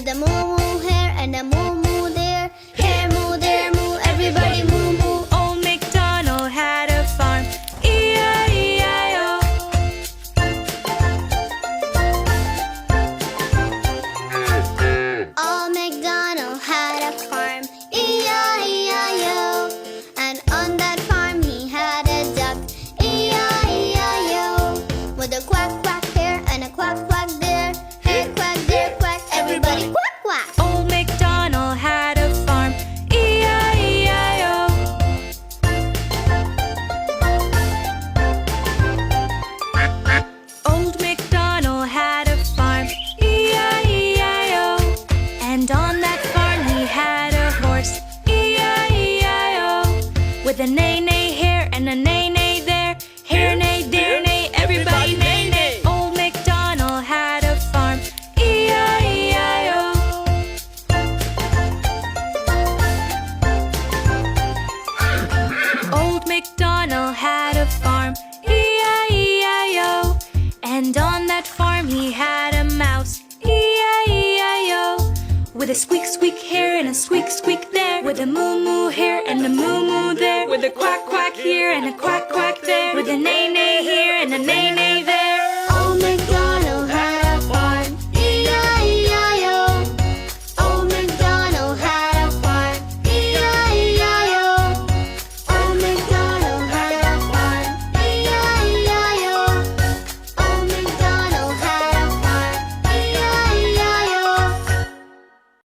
with a moo moo here and a moo moo there. Here moo, there moo, everybody moo moo. Old MacDonald had a farm, E-I-E-I-O. Old MacDonald had a farm, E-I-E-I-O. And on that farm he had a duck, E-I-E-I-O. With a quack quack here and a quack quack there. Here quack, there quack, everybody quack quack. Old MacDonald had a farm, E-I-E-I-O. Old MacDonald had a farm, E-I-E-I-O. And on that farm he had a horse, E-I-E-I-O. With a neigh-neigh here and a neigh-neigh there. Here neigh, there neigh, everybody neigh-neigh. Old MacDonald had a farm, E-I-E-I-O. Old MacDonald had a farm, E-I-E-I-O. And on that farm he had a mouse, E-I-E-I-O. With a squeak squeak here and a squeak squeak there. With a moo moo here and a moo moo there. With a quack quack here and a quack quack there. With a neigh neigh here and a neigh neigh there.